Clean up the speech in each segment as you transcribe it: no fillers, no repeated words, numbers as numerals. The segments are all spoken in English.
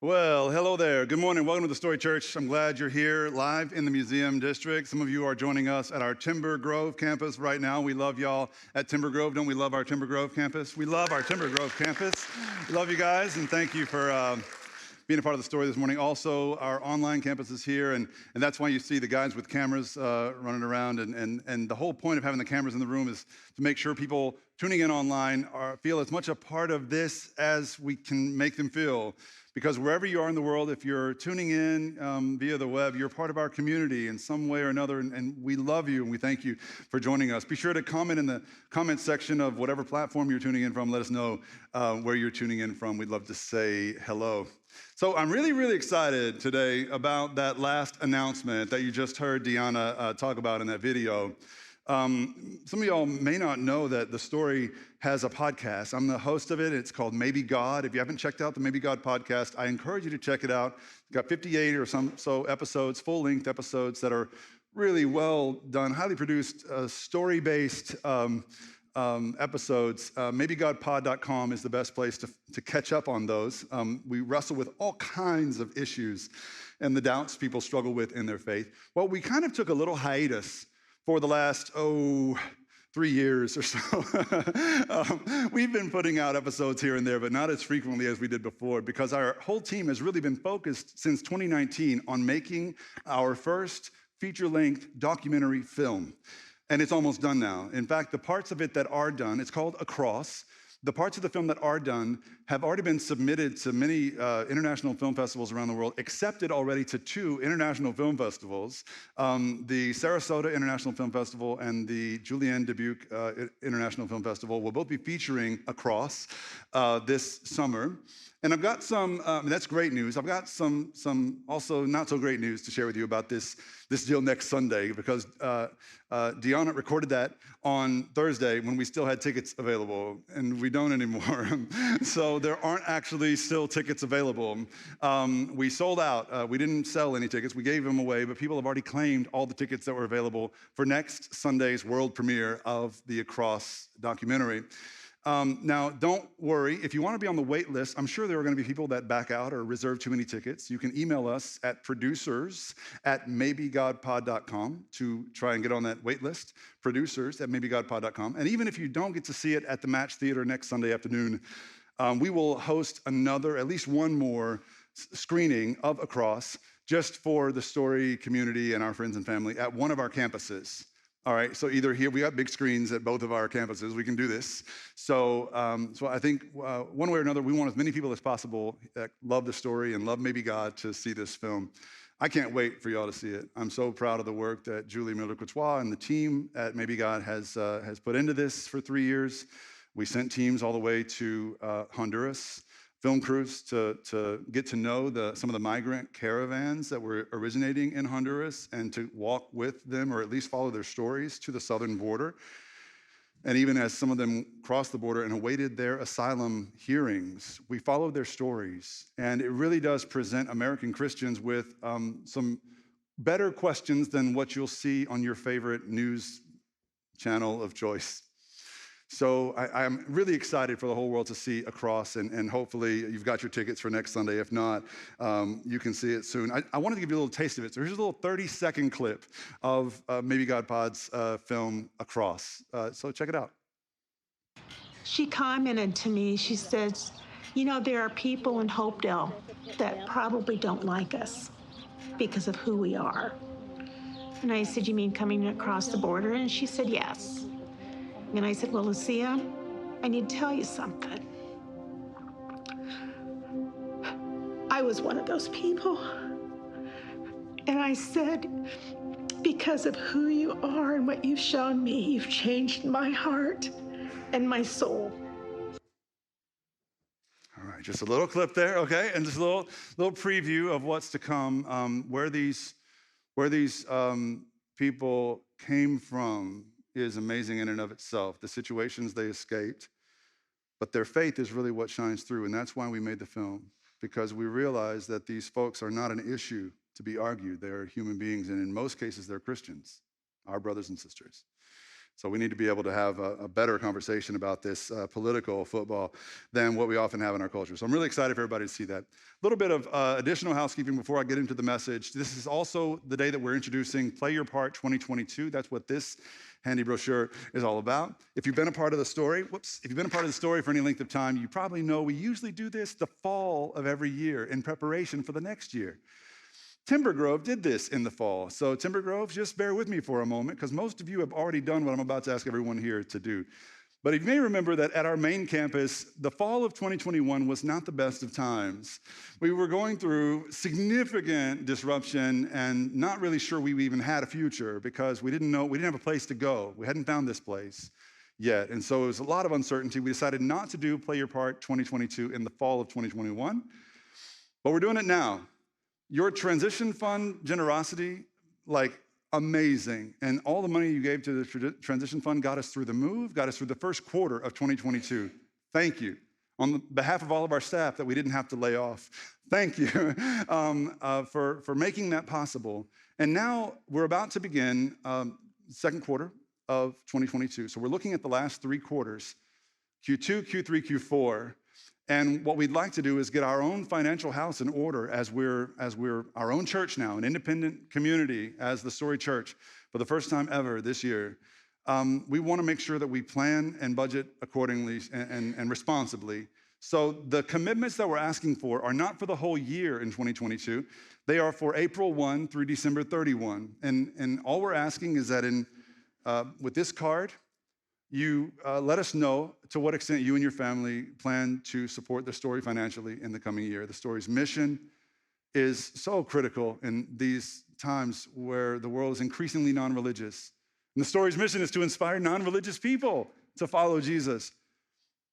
Well, hello there. Good morning. Welcome to the Story Church. I'm glad you're here live in the Museum District. Some of you are joining us at our Timber Grove campus right now. We love y'all at Timber Grove. Don't we love our Timber Grove campus? We love our Timber Grove campus. We love you guys, and thank you for being a part of the story this morning. Also, our online campus is here, and that's why you see the guys with cameras running around. And the whole point of having the cameras in the room is to make sure people tuning in online feel as much a part of this as we can make them feel. Because wherever you are in the world, if you're tuning in via the web, you're part of our community in some way or another, and we love you and we thank you for joining us. Be sure to comment in the comment section of whatever platform you're tuning in from. Let us know where you're tuning in from. We'd love to say hello. So I'm really, really excited today about that last announcement that you just heard Deanna talk about in that video. Some of y'all may not know that the story has a podcast. I'm the host of it. It's called Maybe God. If you haven't checked out the Maybe God podcast, I encourage you to check it out. It's got 58 or so episodes, full-length episodes that are really well done, highly produced, story-based episodes. MaybeGodPod.com is the best place to catch up on those. We wrestle with all kinds of issues and the doubts people struggle with in their faith. Well, we kind of took a little hiatus for the last, 3 years or so. We've been putting out episodes here and there, but not as frequently as we did before, because our whole team has really been focused since 2019 on making our first feature-length documentary film. And it's almost done now. In fact, the parts of it that are done, it's called Across. The parts of the film that are done have already been submitted to many international film festivals around the world, accepted already to 2 international film festivals, the Sarasota International Film Festival and the Julian Dubuque International Film Festival will both be featuring Across this summer. And I've got some, that's great news. I've got some also not so great news to share with you about this deal next Sunday, because Deanna recorded that on Thursday when we still had tickets available, and we don't anymore. So there aren't actually still tickets available. We sold out. We didn't sell any tickets. We gave them away, but people have already claimed all the tickets that were available for next Sunday's world premiere of the Across documentary. Now, don't worry. If you want to be on the wait list, I'm sure there are going to be people that back out or reserve too many tickets. You can email us at producers@maybegodpod.com to try and get on that wait list, producers@maybegodpod.com. And even if you don't get to see it at the Match Theater next Sunday afternoon, we will host at least one more screening of Across just for the story community and our friends and family at one of our campuses. All right, so either here, we got big screens at both of our campuses. We can do this. So I think one way or another, we want as many people as possible that love the story and love Maybe God to see this film. I can't wait for y'all to see it. I'm so proud of the work that Julie Miller-Courtois and the team at Maybe God has put into this for 3 years. We sent teams all the way to Honduras, film crews to get to know some of the migrant caravans that were originating in Honduras and to walk with them, or at least follow their stories, to the southern border. And even as some of them crossed the border and awaited their asylum hearings, we followed their stories. And it really does present American Christians with some better questions than what you'll see on your favorite news channel of choice. So I'm really excited for the whole world to see Across, and hopefully you've got your tickets for next Sunday. If not, you can see it soon. I wanted to give you a little taste of it. So here's a little 30-second clip of Maybe God Pod's film Across. So check it out. She commented to me, she says, there are people in Hopedale that probably don't like us because of who we are. And I said, you mean coming across the border? And she said, yes. And I said, well, Lucia, I need to tell you something. I was one of those people. And I said, because of who you are and what you've shown me, you've changed my heart and my soul. All right, just a little clip there, okay? And just a little preview of what's to come, where these people came from is amazing in and of itself, the situations they escaped. But their faith is really what shines through, and that's why we made the film, because we realize that these folks are not an issue to be argued. They're human beings, and in most cases, they're Christians, our brothers and sisters. So we need to be able to have a better conversation about this political football than what we often have in our culture. So I'm really excited for everybody to see that. A little bit of additional housekeeping before I get into the message. This is also the day that we're introducing Play Your Part 2022. That's what this handy brochure is all about. If you've been a part of the story, if you've been a part of the story for any length of time, you probably know we usually do this the fall of every year in preparation for the next year. Timber Grove did this in the fall. So Timber Grove, just bear with me for a moment, because most of you have already done what I'm about to ask everyone here to do. But you may remember that at our main campus, the fall of 2021 was not the best of times. We were going through significant disruption and not really sure we even had a future, because we didn't have a place to go. We hadn't found this place yet. And so it was a lot of uncertainty. We decided not to do Play Your Part 2022 in the fall of 2021, but we're doing it now. Your transition fund generosity, amazing. And all the money you gave to the transition fund got us through the move, got us through the first quarter of 2022. Thank you. On behalf of all of our staff that we didn't have to lay off, thank you for making that possible. And now we're about to begin second quarter of 2022. So we're looking at the last 3 quarters, Q2, Q3, Q4. And what we'd like to do is get our own financial house in order as we're our own church now, an independent community as the Story Church for the first time ever this year. We want to make sure that we plan and budget accordingly and responsibly. So the commitments that we're asking for are not for the whole year in 2022. They are for April 1 through December 31. And all we're asking is that with this card, you let us know to what extent you and your family plan to support the Story financially in the coming year. The Story's mission is so critical in these times where the world is increasingly non-religious. And the Story's mission is to inspire non-religious people to follow Jesus.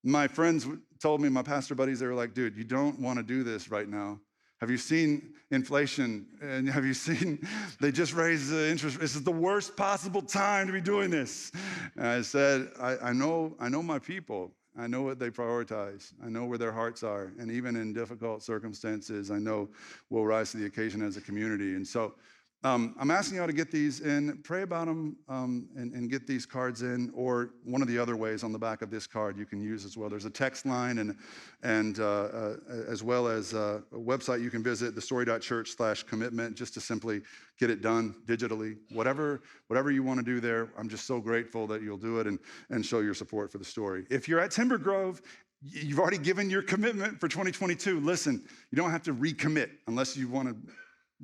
My friends told me, my pastor buddies, they were like, dude, you don't want to do this right now. Have you seen inflation? And have you seen, they just raised the interest. This is the worst possible time to be doing this. And I said, I know my people. I know what they prioritize. I know where their hearts are. And even in difficult circumstances, I know we'll rise to the occasion as a community. And so I'm asking y'all to get these in, pray about them, and get these cards in, or one of the other ways on the back of this card you can use as well. There's a text line and as well as a website you can visit, thestory.church/commitment, just to simply get it done digitally. Whatever you want to do there, I'm just so grateful that you'll do it and show your support for the Story. If you're at Timber Grove, you've already given your commitment for 2022. Listen, you don't have to recommit unless you want to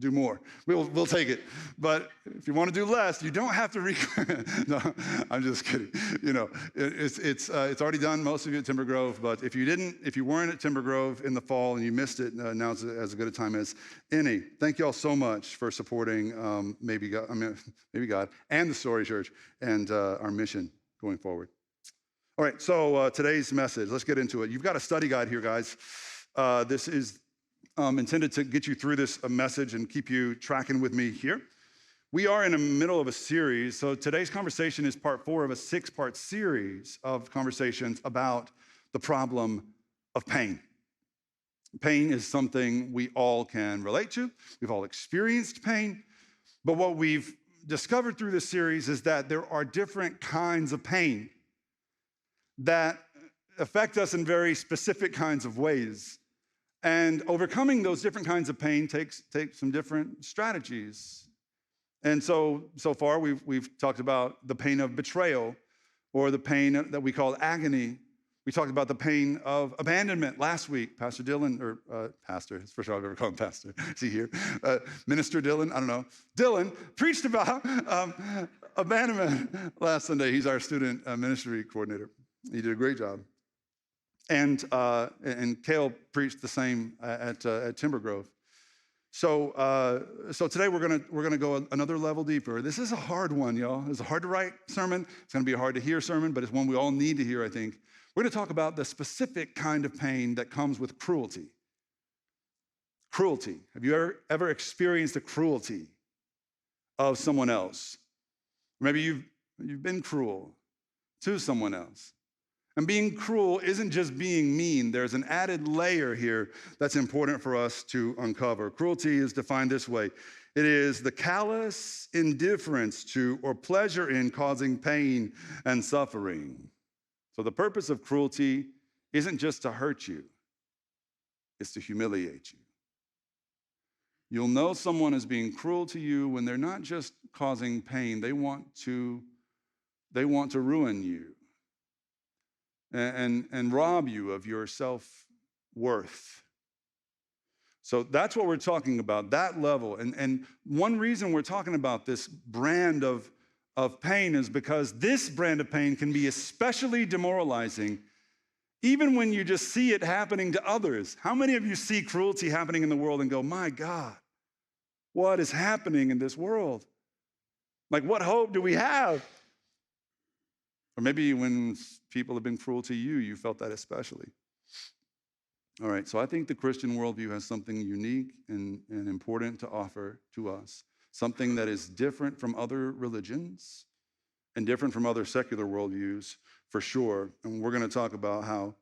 do more. We'll take it. But if you want to do less, you don't have to recommit. No, I'm just kidding. You know, it's already done, most of you at Timber Grove. But if you weren't at Timber Grove in the fall and you missed it, now's as good a time as any. Thank you all so much for supporting maybe God and the Story Church and our mission going forward. All right, so today's message, let's get into it. You've got a study guide here, guys. This is intended to get you through this message and keep you tracking with me here. We are in the middle of a series, so today's conversation is part 4 of a 6-part series of conversations about the problem of pain. Pain is something we all can relate to. We've all experienced pain, but what we've discovered through this series is that there are different kinds of pain that affect us in very specific kinds of ways. And overcoming those different kinds of pain takes some different strategies. And so far, we've talked about the pain of betrayal, or the pain that we call agony. We talked about the pain of abandonment last week. Pastor Dylan, Pastor, it's the first time I've ever called him Pastor. Is he here? Minister Dylan, I don't know. Dylan preached about abandonment last Sunday. He's our student ministry coordinator. He did a great job. And Cale preached the same at Timber Grove. So today we're gonna go another level deeper. This is a hard one, y'all. It's a hard to write sermon. It's gonna be a hard to hear sermon, but it's one we all need to hear, I think. We're gonna talk about the specific kind of pain that comes with cruelty. Cruelty. Have you ever experienced the cruelty of someone else? Maybe you've been cruel to someone else. And being cruel isn't just being mean. There's an added layer here that's important for us to uncover. Cruelty is defined this way. It is the callous indifference to or pleasure in causing pain and suffering. So the purpose of cruelty isn't just to hurt you, it's to humiliate you. You'll know someone is being cruel to you when they're not just causing pain, they want to ruin you and rob you of your self-worth. So that's what we're talking about, that level. And one reason we're talking about this brand of pain is because this brand of pain can be especially demoralizing even when you just see it happening to others. How many of you see cruelty happening in the world and go, my God, what is happening in this world? Like, what hope do we have? Or maybe when people have been cruel to you, you felt that especially. All right, so I think the Christian worldview has something unique and important to offer to us, something that is different from other religions and different from other secular worldviews, for sure. And we're going to talk about how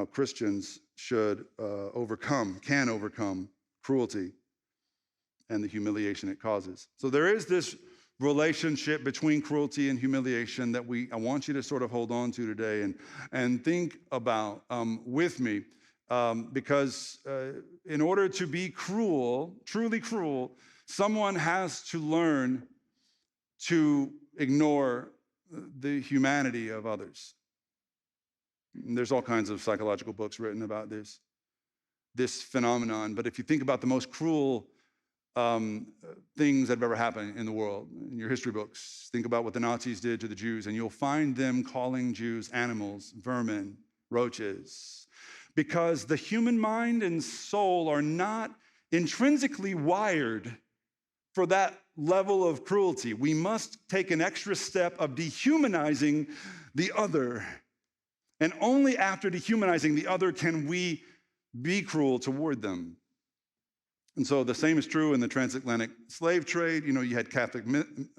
Christians should can overcome cruelty and the humiliation it causes. So there is this relationship between cruelty and humiliation that I want you to sort of hold on to today and think about with me. Because in order to be cruel, truly cruel, someone has to learn to ignore the humanity of others. And there's all kinds of psychological books written about this phenomenon. But if you think about the most cruel things that have ever happened in the world, in your history books, think about what the Nazis did to the Jews, and you'll find them calling Jews animals, vermin, roaches, because the human mind and soul are not intrinsically wired for that level of cruelty. We must take an extra step of dehumanizing the other. And only after dehumanizing the other can we be cruel toward them. And so the same is true in the transatlantic slave trade. You know, you had Catholic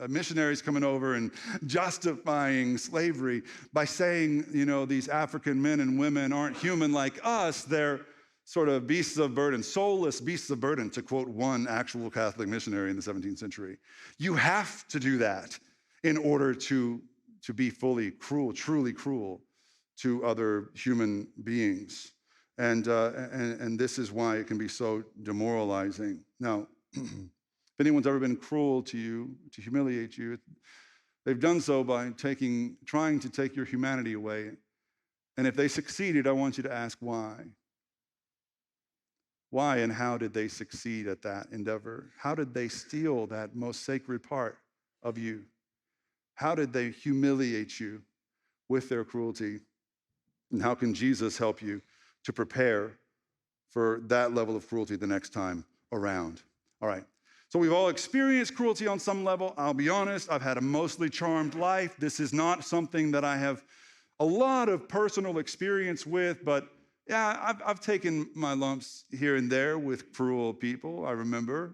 missionaries coming over and justifying slavery by saying, you know, these African men and women aren't human like us. They're sort of beasts of burden, soulless beasts of burden, to quote one actual Catholic missionary in the 17th century. You have to do that in order to be fully cruel, truly cruel to other human beings. And this is why it can be so demoralizing. Now, if anyone's ever been cruel to you, to humiliate you, they've done so by trying to take your humanity away. And if they succeeded, I want you to ask why. Why and how did they succeed at that endeavor? How did they steal that most sacred part of you? How did they humiliate you with their cruelty? And how can Jesus help you to prepare for that level of cruelty the next time around? All right, so we've all experienced cruelty on some level. I'll be honest, I've had a mostly charmed life. This is not something that I have a lot of personal experience with, but yeah, I've taken my lumps here and there with cruel people. I remember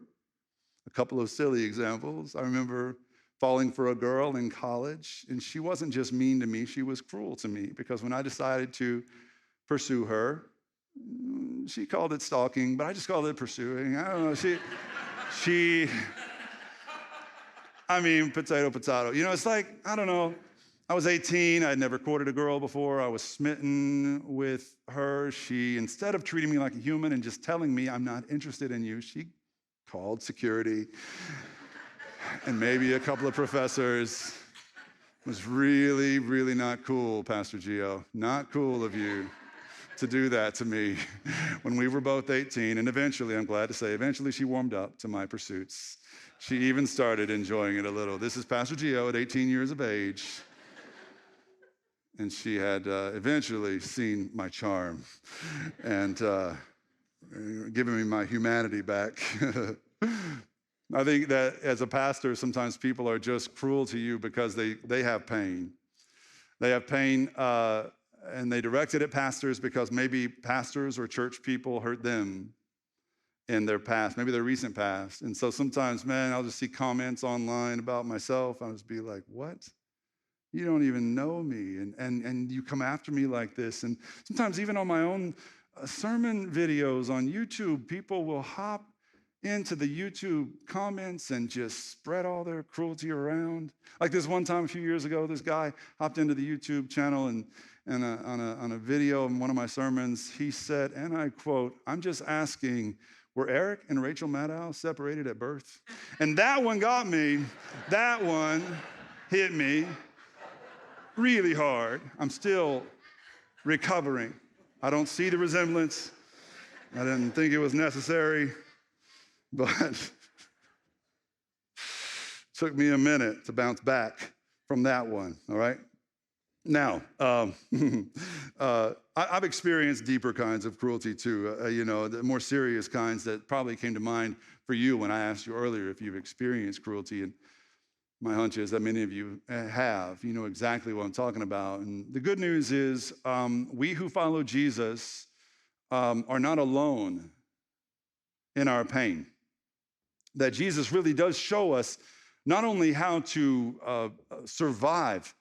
a couple of silly examples. I remember falling for a girl in college, and she wasn't just mean to me, she was cruel to me, because when I decided to pursue her, she called it stalking, but I just called it pursuing. I don't know, potato. You know, it's like, I don't know, I was 18, I'd never courted a girl before, I was smitten with her. She, instead of treating me like a human and just telling me I'm not interested in you, she called security and maybe a couple of professors. It was really, really not cool, Pastor Gio. Not cool of you to do that to me when we were both 18. And eventually, I'm glad to say, eventually she warmed up to my pursuits. She even started enjoying it a little. This is Pastor Gio at 18 years of age. And she had eventually seen my charm and given me my humanity back. I think that as a pastor, sometimes people are just cruel to you because they have pain. They have pain, and they direct it at pastors because maybe pastors or church people hurt them in their past, maybe their recent past. And so sometimes, man, I'll just see comments online about myself. I'll just be like, what? You don't even know me, and you come after me like this. And sometimes even on my own sermon videos on YouTube, people will hop into the YouTube comments and just spread all their cruelty around. Like this one time a few years ago, this guy hopped into the YouTube channel and on a video in one of my sermons, he said, and I quote, "I'm just asking, were Eric and Rachel Maddow separated at birth?" And that one got me. That one hit me really hard. I'm still recovering. I don't see the resemblance. I didn't think it was necessary, but took me a minute to bounce back from that one, all right? Now, I've experienced deeper kinds of cruelty too, the more serious kinds that probably came to mind for you when I asked you earlier if you've experienced cruelty. And my hunch is that many of you have. You know exactly what I'm talking about. And the good news is we who follow Jesus are not alone in our pain. That Jesus really does show us not only how to survive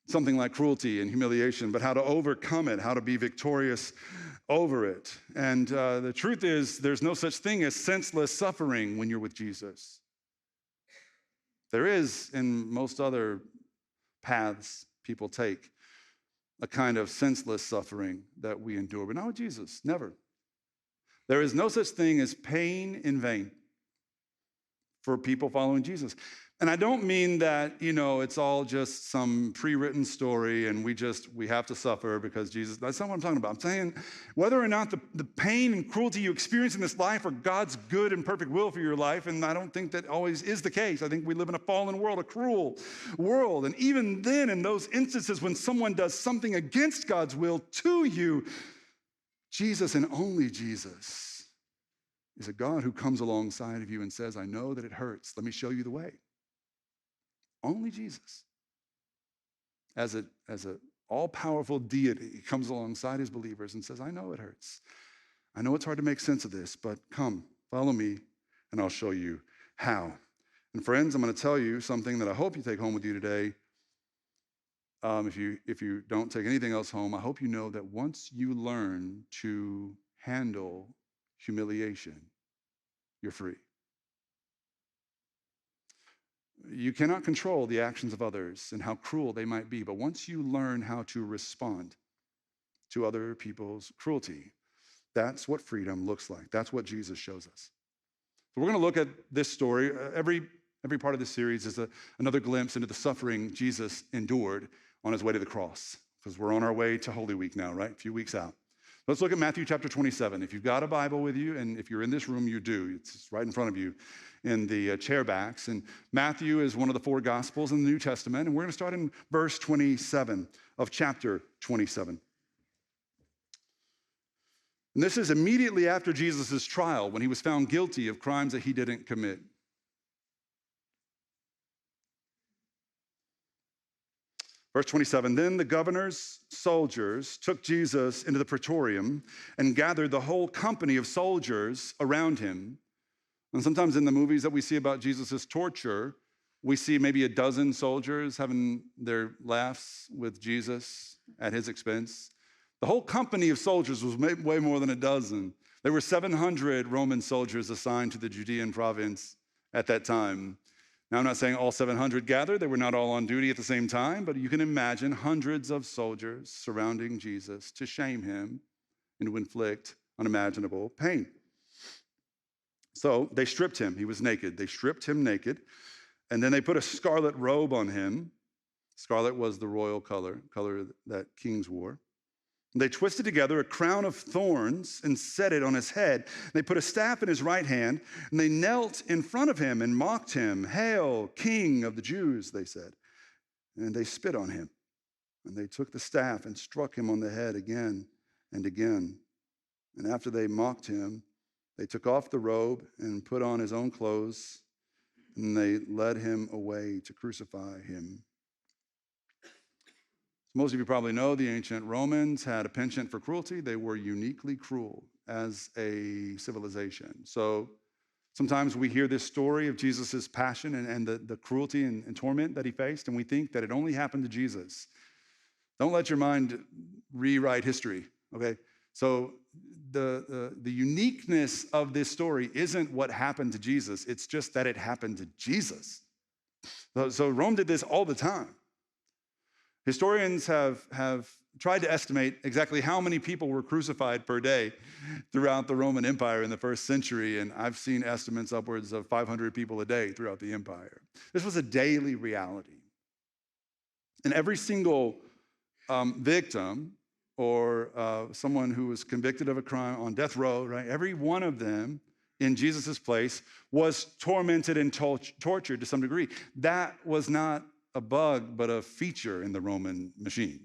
something like cruelty and humiliation, but how to overcome it, how to be victorious over it. And the truth is, there's no such thing as senseless suffering when you're with Jesus. There is, in most other paths people take, a kind of senseless suffering that we endure, but not with Jesus, never. There is no such thing as pain in vain for people following Jesus. And I don't mean that, it's all just some pre-written story and we have to suffer because Jesus, that's not what I'm talking about. I'm saying whether or not the pain and cruelty you experience in this life are God's good and perfect will for your life, and I don't think that always is the case. I think we live in a fallen world, a cruel world. And even then, in those instances when someone does something against God's will to you, Jesus and only Jesus is a God who comes alongside of you and says, "I know that it hurts. Let me show you the way." Only Jesus, as a all-powerful deity, comes alongside his believers and says, "I know it hurts. I know it's hard to make sense of this, but come, follow me, and I'll show you how." And friends, I'm going to tell you something that I hope you take home with you today. If you don't take anything else home, I hope you know that once you learn to handle humiliation, you're free. You cannot control the actions of others and how cruel they might be, but once you learn how to respond to other people's cruelty, that's what freedom looks like. That's what Jesus shows us. So we're going to look at this story. Every part of this series is another glimpse into the suffering Jesus endured on his way to the cross, because we're on our way to Holy Week now, right? A few weeks out. Let's look at Matthew chapter 27. If you've got a Bible with you, and if you're in this room, you do. It's right in front of you in the chair backs. And Matthew is one of the four Gospels in the New Testament. And we're going to start in verse 27 of chapter 27. And this is immediately after Jesus' trial, when he was found guilty of crimes that he didn't commit. Verse 27, then the governor's soldiers took Jesus into the praetorium and gathered the whole company of soldiers around him. And sometimes in the movies that we see about Jesus' torture, we see maybe a dozen soldiers having their laughs with Jesus at his expense. The whole company of soldiers was way more than a dozen. There were 700 Roman soldiers assigned to the Judean province at that time. Now, I'm not saying all 700 gathered. They were not all on duty at the same time, but you can imagine hundreds of soldiers surrounding Jesus to shame him and to inflict unimaginable pain. So they stripped him. He was naked. They stripped him naked, and then they put a scarlet robe on him. Scarlet was the royal color that kings wore. They twisted together a crown of thorns and set it on his head. They put a staff in his right hand, and they knelt in front of him and mocked him. "Hail, King of the Jews," they said. And they spit on him. And they took the staff and struck him on the head again and again. And after they mocked him, they took off the robe and put on his own clothes, and they led him away to crucify him. Most of you probably know the ancient Romans had a penchant for cruelty. They were uniquely cruel as a civilization. So sometimes we hear this story of Jesus' passion and the cruelty and torment that he faced, and we think that it only happened to Jesus. Don't let your mind rewrite history, okay? So the uniqueness of this story isn't what happened to Jesus. It's just that it happened to Jesus. So Rome did this all the time. Historians have tried to estimate exactly how many people were crucified per day throughout the Roman Empire in the first century, and I've seen estimates upwards of 500 people a day throughout the empire. This was a daily reality. And every single victim or someone who was convicted of a crime on death row, right? Every one of them in Jesus' place was tormented and tortured to some degree. That was not a bug, but a feature in the Roman machine.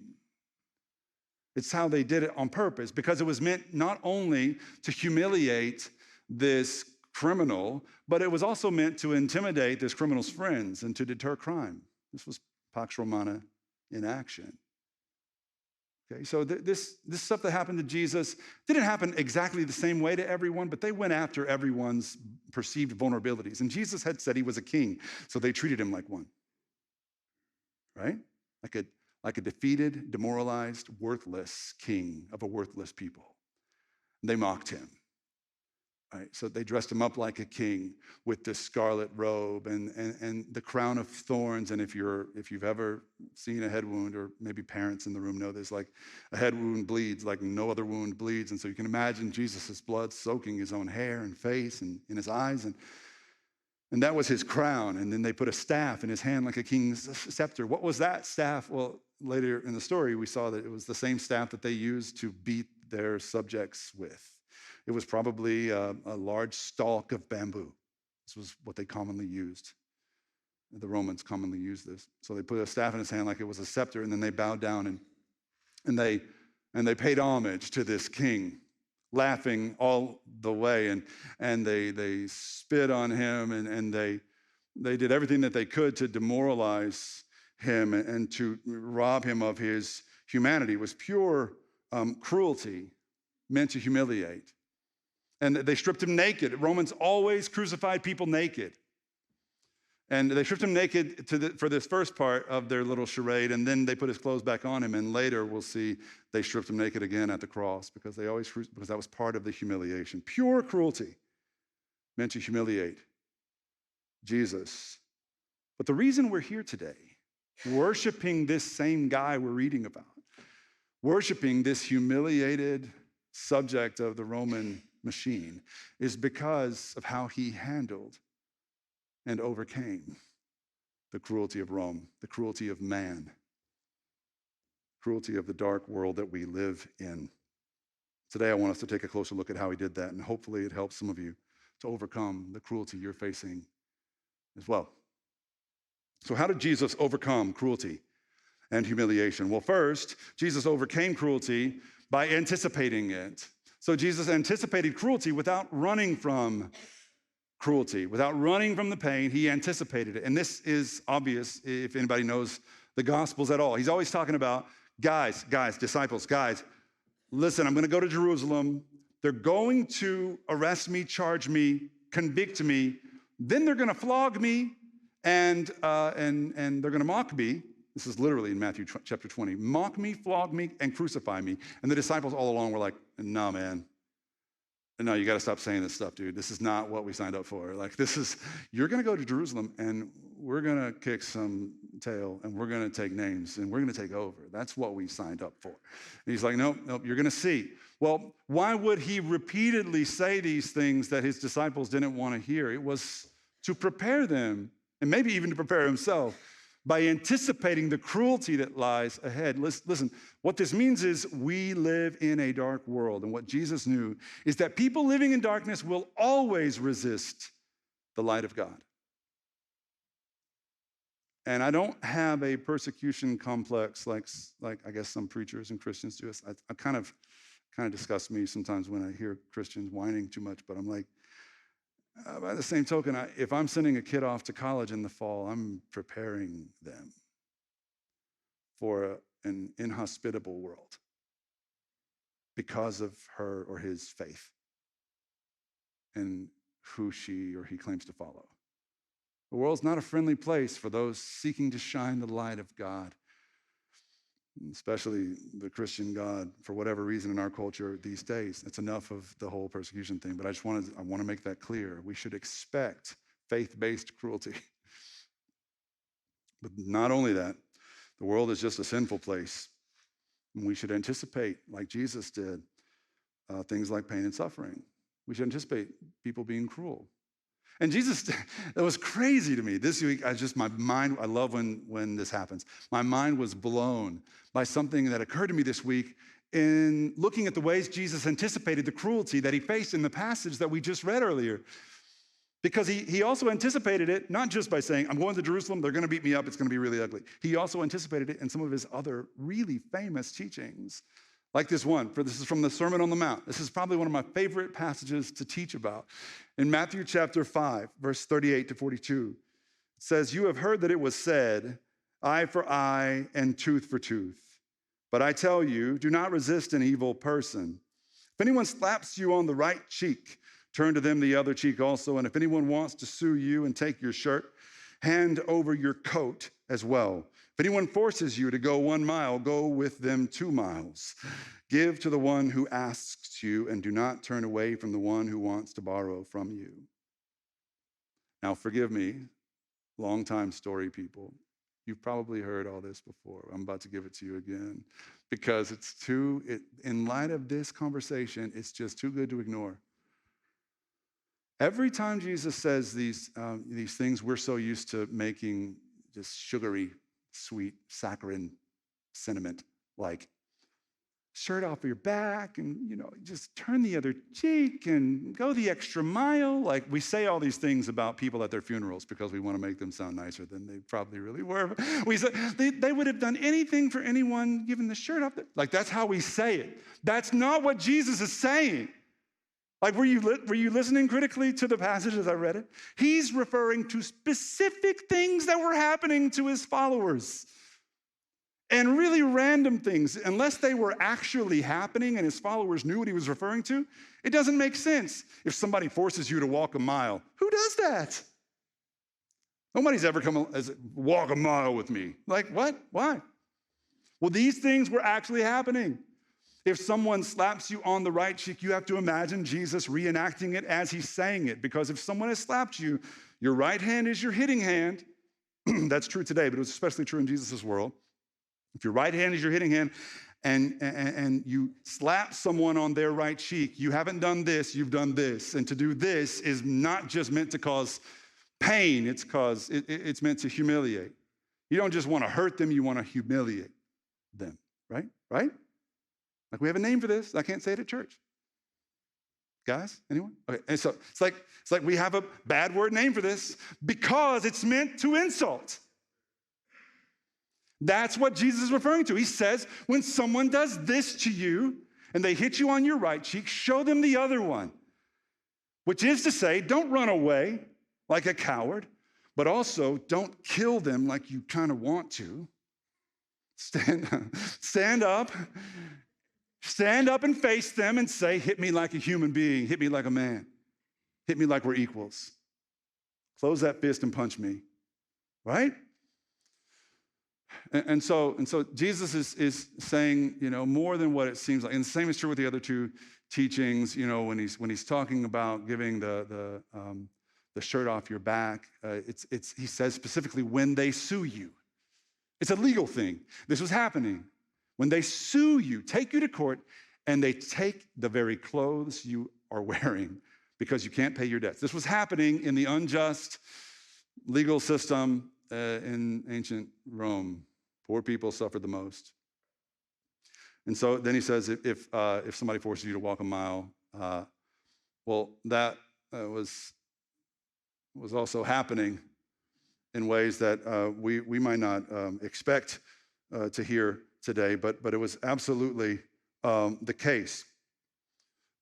It's how they did it on purpose, because it was meant not only to humiliate this criminal, but it was also meant to intimidate this criminal's friends and to deter crime. This was Pax Romana in action. Okay, so this stuff that happened to Jesus didn't happen exactly the same way to everyone, but they went after everyone's perceived vulnerabilities. And Jesus had said he was a king, so they treated him like one. Right? Like a defeated, demoralized, worthless king of a worthless people. And they mocked him. Right? So they dressed him up like a king with this scarlet robe and the crown of thorns. And if you've ever seen a head wound, or maybe parents in the room know this, like a head wound bleeds like no other wound bleeds. And so you can imagine Jesus' blood soaking his own hair and face and in his eyes. And that was his crown. And then they put a staff in his hand like a king's scepter. What was that staff? Well, later in the story, we saw that it was the same staff that they used to beat their subjects with. It was probably a large stalk of bamboo. This was what they commonly used. The Romans commonly used this. So they put a staff in his hand like it was a scepter, and then they bowed down and they paid homage to this king, laughing all the way, and they spit on him, and they did everything that they could to demoralize him and to rob him of his humanity. It was pure cruelty meant to humiliate. And they stripped him naked. Romans always crucified people naked. And they stripped him naked for this first part of their little charade, and then they put his clothes back on him, and later we'll see they stripped him naked again at the cross because that was part of the humiliation. Pure cruelty meant to humiliate Jesus. But the reason we're here today, worshiping this same guy we're reading about, worshiping this humiliated subject of the Roman machine, is because of how he handled and overcame the cruelty of Rome, the cruelty of man, cruelty of the dark world that we live in. Today, I want us to take a closer look at how he did that, and hopefully it helps some of you to overcome the cruelty you're facing as well. So how did Jesus overcome cruelty and humiliation? Well, first, Jesus overcame cruelty by anticipating it. So Jesus anticipated cruelty without running from cruelty, without running from the pain. He anticipated it. And this is obvious if anybody knows the Gospels at all. He's always talking about, guys, disciples, guys, listen, I'm going to go to Jerusalem. They're going to arrest me, charge me, convict me. Then they're going to flog me and they're going to mock me. This is literally in Matthew chapter 20. Mock me, flog me, and crucify me. And the disciples all along were like, no, man. No, you got to stop saying this stuff, dude. This is not what we signed up for. Like, you're going to go to Jerusalem, and we're going to kick some tail, and we're going to take names, and we're going to take over. That's what we signed up for. And he's like, nope, you're going to see. Well, why would he repeatedly say these things that his disciples didn't want to hear? It was to prepare them, and maybe even to prepare himself, by anticipating the cruelty that lies ahead. Listen, what this means is we live in a dark world, and what Jesus knew is that people living in darkness will always resist the light of God. And I don't have a persecution complex like I guess some preachers and Christians do. I kind of disgusts me sometimes when I hear Christians whining too much, but I'm like, by the same token, if I'm sending a kid off to college in the fall, I'm preparing them for an inhospitable world because of her or his faith and who she or he claims to follow. The world's not a friendly place for those seeking to shine the light of God. especially the Christian God, for whatever reason in our culture these days. It's enough of the whole persecution thing, but I want to make that clear. We should expect faith-based cruelty. But not only that, the world is just a sinful place. And we should anticipate, like Jesus did, things like pain and suffering. We should anticipate people being cruel. And Jesus, that was crazy to me. This week, my mind, I love when this happens. My mind was blown by something that occurred to me this week in looking at the ways Jesus anticipated the cruelty that he faced in the passage that we just read earlier. Because he also anticipated it, not just by saying, I'm going to Jerusalem, they're going to beat me up, it's going to be really ugly. He also anticipated it in some of his other really famous teachings. Like this one, this is from the Sermon on the Mount. This is probably one of my favorite passages to teach about. In Matthew chapter 5, verse 38 to 42, it says, you have heard that it was said, eye for eye and tooth for tooth. But I tell you, do not resist an evil person. If anyone slaps you on the right cheek, turn to them the other cheek also. And if anyone wants to sue you and take your shirt, hand over your coat as well. If anyone forces you to go 1 mile, go with them 2 miles. Give to the one who asks you, and do not turn away from the one who wants to borrow from you. Now, forgive me, long-time story people. You've probably heard all this before. I'm about to give it to you again because in light of this conversation, it's just too good to ignore. Every time Jesus says these things we're so used to making just sugary, sweet, saccharine sentiment, like shirt off your back and, just turn the other cheek and go the extra mile. Like we say all these things about people at their funerals because we want to make them sound nicer than they probably really were. We say they would have done anything for anyone given the shirt off. Like that's how we say it. That's not what Jesus is saying. Like, were you listening critically to the passage as I read it? He's referring to specific things that were happening to his followers. And really random things, unless they were actually happening and his followers knew what he was referring to, it doesn't make sense. If somebody forces you to walk a mile, who does that? Nobody's ever come as walk a mile with me. Like, what? Why? Well, these things were actually happening. If someone slaps you on the right cheek, you have to imagine Jesus reenacting it as he's saying it. Because if someone has slapped you, your right hand is your hitting hand. That's true today, but it was especially true in Jesus' world. If your right hand is your hitting hand and you slap someone on their right cheek, you haven't done this, you've done this. And to do this is not just meant to cause pain, it's meant to humiliate. You don't just want to hurt them, you want to humiliate them, right? Right? Like we have a name for this. I can't say it at church. Guys, anyone? Okay, and so it's like we have a bad word name for this because it's meant to insult. That's what Jesus is referring to. He says, when someone does this to you and they hit you on your right cheek, show them the other one. Which is to say, don't run away like a coward, but also don't kill them like you kind of want to. Stand up and face them and say, hit me like a human being, hit me like a man, hit me like we're equals. Close that fist and punch me, right? And so Jesus is saying, more than what it seems like. And the same is true with the other two teachings, when he's talking about giving the shirt off your back, he says specifically when they sue you. It's a legal thing. This was happening. When they sue you, take you to court, and they take the very clothes you are wearing because you can't pay your debts. This was happening in the unjust legal system in ancient Rome. Poor people suffered the most. And so then he says, if somebody forces you to walk a mile, that was also happening in ways that we might not expect to hear today, but it was absolutely the case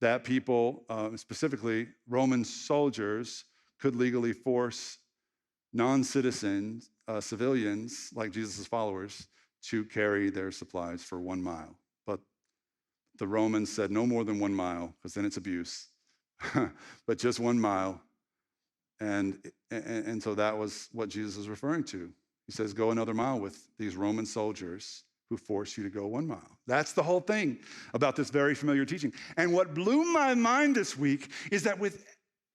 that people, specifically Roman soldiers, could legally force non-citizens, civilians like Jesus' followers, to carry their supplies for 1 mile. But the Romans said no more than 1 mile, because then it's abuse, but just 1 mile. And so that was what Jesus is referring to. He says, go another mile with these Roman soldiers who force you to go 1 mile. That's the whole thing about this very familiar teaching. And what blew my mind this week is that with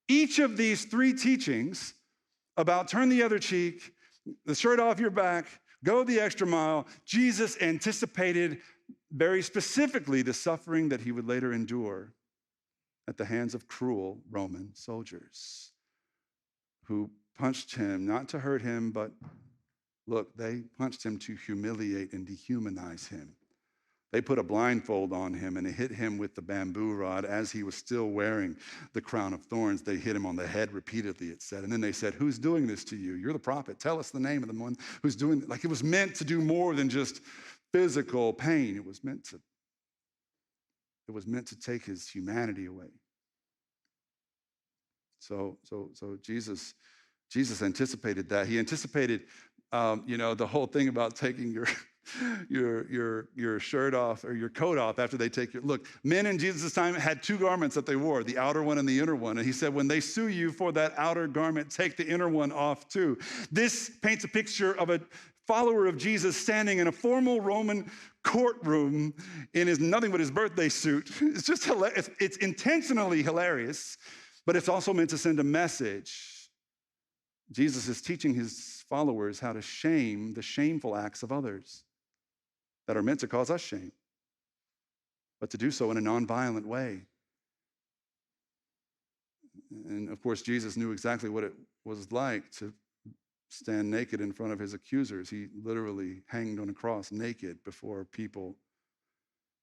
each of these 3 teachings about turn the other cheek, the shirt off your back, go the extra mile, Jesus anticipated very specifically the suffering that he would later endure at the hands of cruel Roman soldiers who punched him, not to hurt him, but look, they punched him to humiliate and dehumanize him. They put a blindfold on him and they hit him with the bamboo rod as he was still wearing the crown of thorns. They hit him on the head repeatedly, it said. And then they said, who's doing this to you? You're the prophet. Tell us the name of the one who's doing it. Like it was meant to do more than just physical pain. It was meant to take his humanity away. So Jesus anticipated that. He anticipated, the whole thing about taking your shirt off or your coat off after they take your, look, men in Jesus' time had 2 garments that they wore, the outer one and the inner one. And he said, when they sue you for that outer garment, take the inner one off too. This paints a picture of a follower of Jesus standing in a formal Roman courtroom in his nothing but his birthday suit. It's just hilarious. It's intentionally hilarious, but it's also meant to send a message. Jesus is teaching his followers how to shame the shameful acts of others that are meant to cause us shame, but to do so in a nonviolent way. And of course, Jesus knew exactly what it was like to stand naked in front of his accusers. He literally hanged on a cross naked before people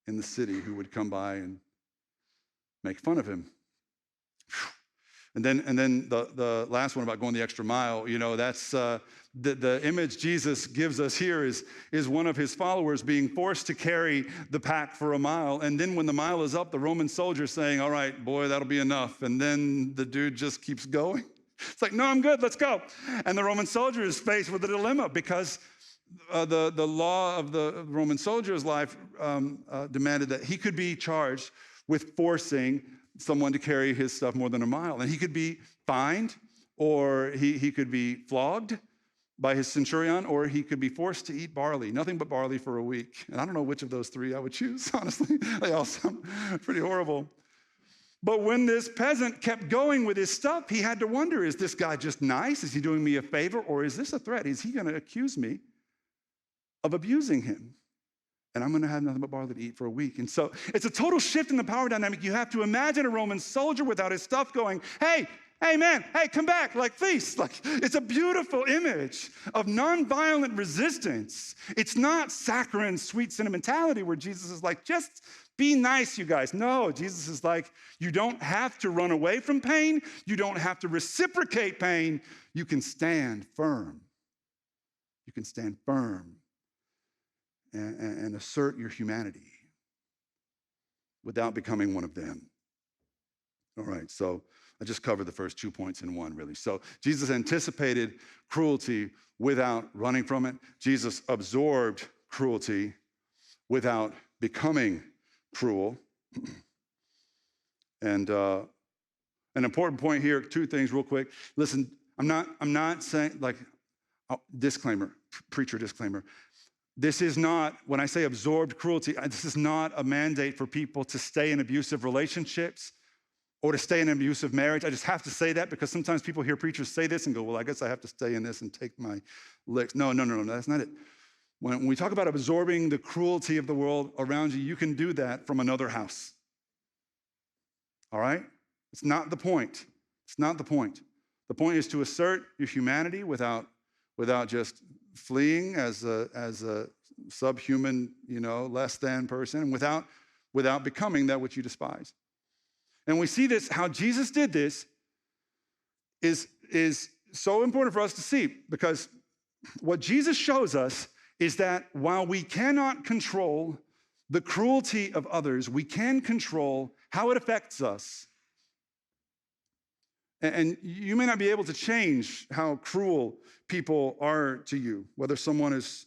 in the city who would come by and make fun of him. And then the last one about going the extra mile, that's the image Jesus gives us here is one of his followers being forced to carry the pack for a mile. And then when the mile is up, the Roman soldier saying, all right, boy, that'll be enough. And then the dude just keeps going. It's like, no, I'm good, let's go. And the Roman soldier is faced with a dilemma because the law of the Roman soldier's life demanded that he could be charged with forcing someone to carry his stuff more than a mile. And he could be fined, or he could be flogged by his centurion, or he could be forced to eat barley, nothing but barley for a week. And I don't know which of those 3 I would choose, honestly. They all sound pretty horrible. But when this peasant kept going with his stuff, he had to wonder, is this guy just nice? Is he doing me a favor? Or is this a threat? Is he going to accuse me of abusing him? And I'm going to have nothing but barley to eat for a week. And so it's a total shift in the power dynamic. You have to imagine a Roman soldier without his stuff going, hey, man, hey, come back, like please. Like, it's a beautiful image of nonviolent resistance. It's not saccharine, sweet sentimentality where Jesus is like, just be nice, you guys. No, Jesus is like, you don't have to run away from pain. You don't have to reciprocate pain. You can stand firm. You can stand firm and assert your humanity without becoming one of them. All right, so I just covered the first 2 points in one, really. So Jesus anticipated cruelty without running from it. Jesus absorbed cruelty without becoming cruel. And an important point here, 2 things real quick. Listen, I'm not saying, like, disclaimer, preacher disclaimer. This is not, when I say absorbed cruelty, this is not a mandate for people to stay in abusive relationships or to stay in an abusive marriage. I just have to say that because sometimes people hear preachers say this and go, well, I guess I have to stay in this and take my licks. No, that's not it. When we talk about absorbing the cruelty of the world around you, you can do that from another house. All right? It's not the point. It's not the point. The point is to assert your humanity without just fleeing as a subhuman, less than person, and without becoming that which you despise. And we see this, how Jesus did this is so important for us to see, because what Jesus shows us is that while we cannot control the cruelty of others, we can control how it affects us. And you may not be able to change how cruel people are to you. Whether someone is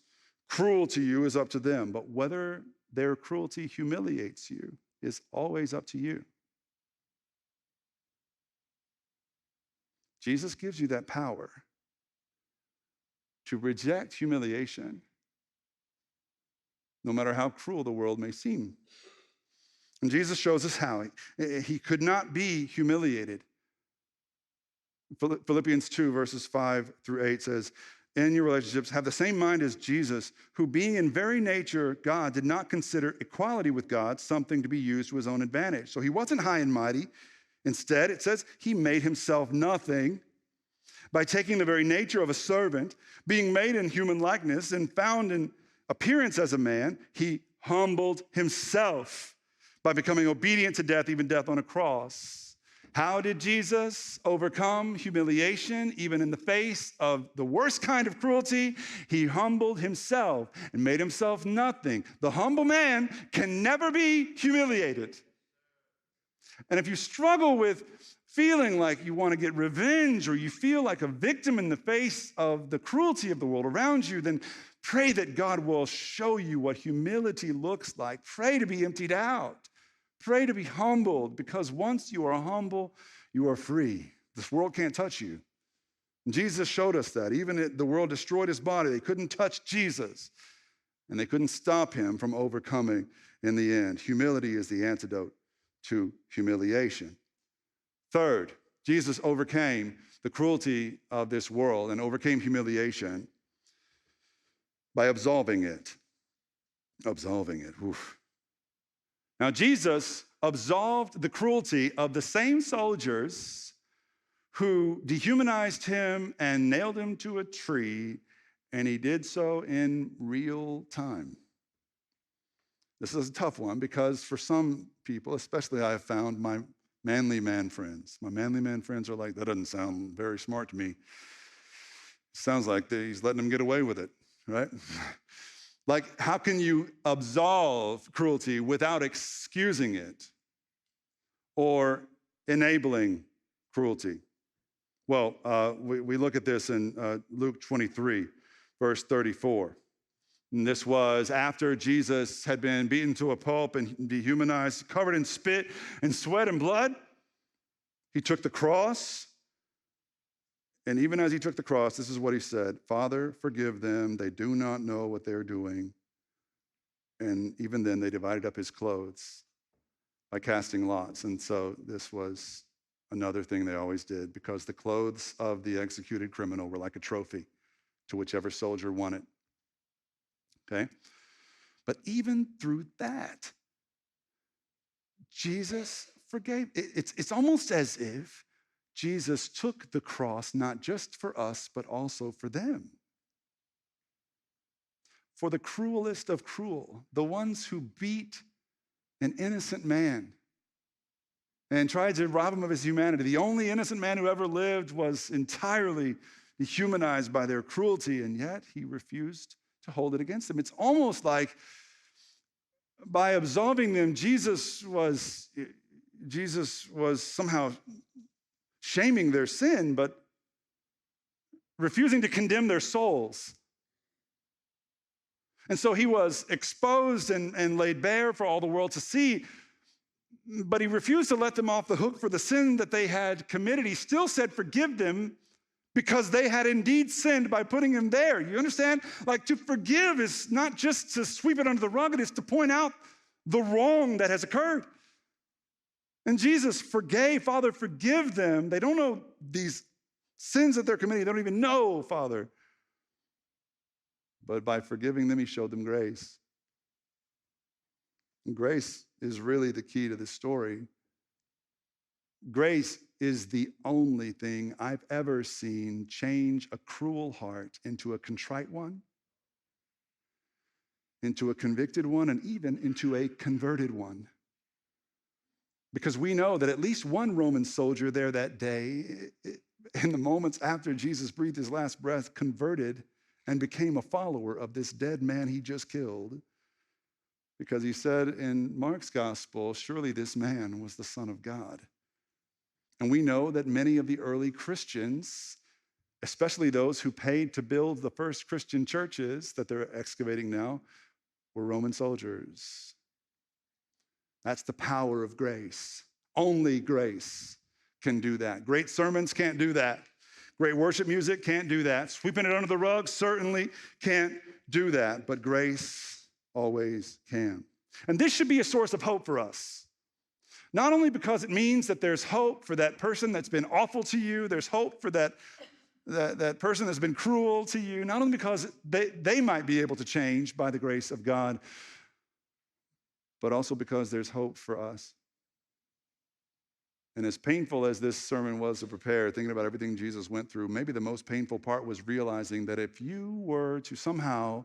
cruel to you is up to them, but whether their cruelty humiliates you is always up to you. Jesus gives you that power to reject humiliation no matter how cruel the world may seem. And Jesus shows us how. He could not be humiliated. Philippians 2, verses 5 through 8 says, in your relationships, have the same mind as Jesus, who being in very nature God, did not consider equality with God something to be used to his own advantage. So he wasn't high and mighty. Instead, it says he made himself nothing by taking the very nature of a servant, being made in human likeness and found in appearance as a man, he humbled himself by becoming obedient to death, even death on a cross. How did Jesus overcome humiliation, even in the face of the worst kind of cruelty? He humbled himself and made himself nothing. The humble man can never be humiliated. And if you struggle with feeling like you want to get revenge or you feel like a victim in the face of the cruelty of the world around you, then pray that God will show you what humility looks like. Pray to be emptied out. Pray to be humbled, because once you are humble, you are free. This world can't touch you. And Jesus showed us that. Even the world destroyed his body, they couldn't touch Jesus, and they couldn't stop him from overcoming in the end. Humility is the antidote to humiliation. Third, Jesus overcame the cruelty of this world and overcame humiliation by absolving it. Absolving it. Oof. Now, Jesus absolved the cruelty of the same soldiers who dehumanized him and nailed him to a tree, and he did so in real time. This is a tough one because for some people, especially I have found my manly man friends are like, that doesn't sound very smart to me. Sounds like he's letting them get away with it, right? Like, how can you absolve cruelty without excusing it or enabling cruelty? Well, we look at this in Luke 23, verse 34. And this was after Jesus had been beaten to a pulp and dehumanized, covered in spit and sweat and blood. He took the cross. And even as he took the cross, this is what he said: Father, forgive them. They do not know what they're doing. And even then, they divided up his clothes by casting lots. And so this was another thing they always did, because the clothes of the executed criminal were like a trophy to whichever soldier won it. Okay? But even through that, Jesus forgave. It's almost as if Jesus took the cross not just for us, but also for them. For the cruelest of cruel, the ones who beat an innocent man and tried to rob him of his humanity. The only innocent man who ever lived was entirely dehumanized by their cruelty, and yet he refused to hold it against them. It's almost like by absolving them, Jesus was somehow shaming their sin, but refusing to condemn their souls. And so he was exposed and laid bare for all the world to see, but he refused to let them off the hook for the sin that they had committed. He still said, forgive them, because they had indeed sinned by putting him there. You understand? Like, to forgive is not just to sweep it under the rug, it is to point out the wrong that has occurred. And Jesus forgave. Father, forgive them. They don't know these sins that they're committing. They don't even know, Father. But by forgiving them, he showed them grace. And grace is really the key to this story. Grace is the only thing I've ever seen change a cruel heart into a contrite one, into a convicted one, and even into a converted one. Because we know that at least one Roman soldier there that day, in the moments after Jesus breathed his last breath, converted and became a follower of this dead man he just killed. Because he said in Mark's gospel, surely this man was the Son of God. And we know that many of the early Christians, especially those who paid to build the first Christian churches that they're excavating now, were Roman soldiers. That's the power of grace. Only grace can do that. Great sermons can't do that. Great worship music can't do that. Sweeping it under the rug certainly can't do that. But grace always can. And this should be a source of hope for us. Not only because it means that there's hope for that person that's been awful to you, there's hope for that person that's been cruel to you, not only because they might be able to change by the grace of God, but also because there's hope for us. And as painful as this sermon was to prepare, thinking about everything Jesus went through, maybe the most painful part was realizing that if you were to somehow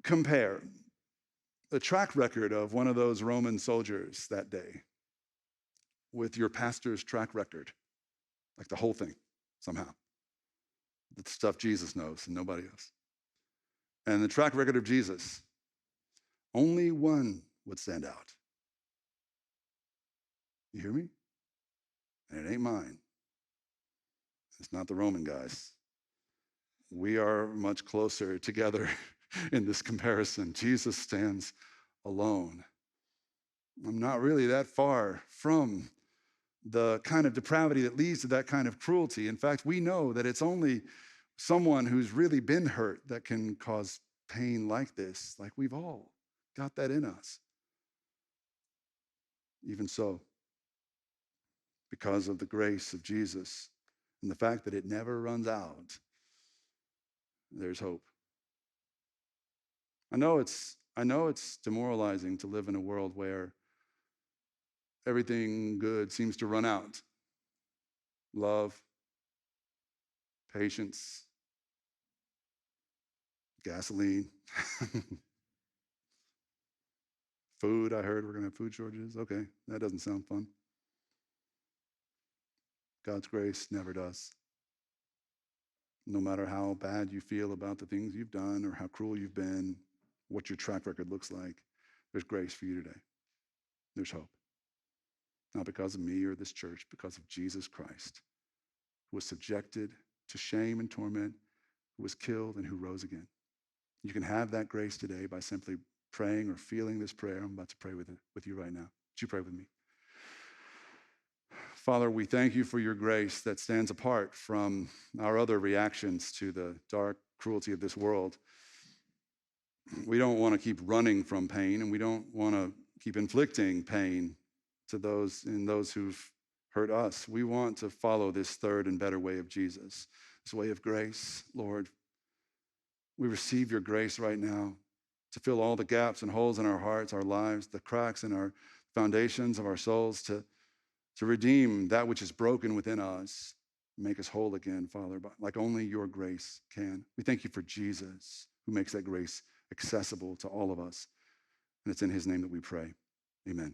compare the track record of one of those Roman soldiers that day with your pastor's track record, like the whole thing, somehow, the stuff Jesus knows and nobody else, and the track record of Jesus, only one would stand out. You hear me? And it ain't mine. It's not the Roman guys. We are much closer together in this comparison. Jesus stands alone. I'm not really that far from the kind of depravity that leads to that kind of cruelty. In fact, we know that it's only someone who's really been hurt that can cause pain like this. Like, we've all got that in us. Even so, because of the grace of Jesus and the fact that it never runs out, there's hope. I know it's demoralizing to live in a world where everything good seems to run out. Love, patience, gasoline, food. I heard we're going to have food shortages. Okay, that doesn't sound fun. God's grace never does. No matter how bad you feel about the things you've done or how cruel you've been, what your track record looks like, there's grace for you today. There's hope. Not because of me or this church, because of Jesus Christ, who was subjected to shame and torment, who was killed, and who rose again. You can have that grace today by simply praying or feeling this prayer. I'm about to pray with you right now. Would you pray with me? Father, we thank you for your grace that stands apart from our other reactions to the dark cruelty of this world. We don't want to keep running from pain, and we don't want to keep inflicting pain to those who've hurt us. We want to follow this third and better way of Jesus, this way of grace. Lord, we receive your grace right now to fill all the gaps and holes in our hearts, our lives, the cracks in our foundations of our souls, to redeem that which is broken within us, make us whole again, Father, like only your grace can. We thank you for Jesus, who makes that grace accessible to all of us. And it's in his name that we pray. Amen.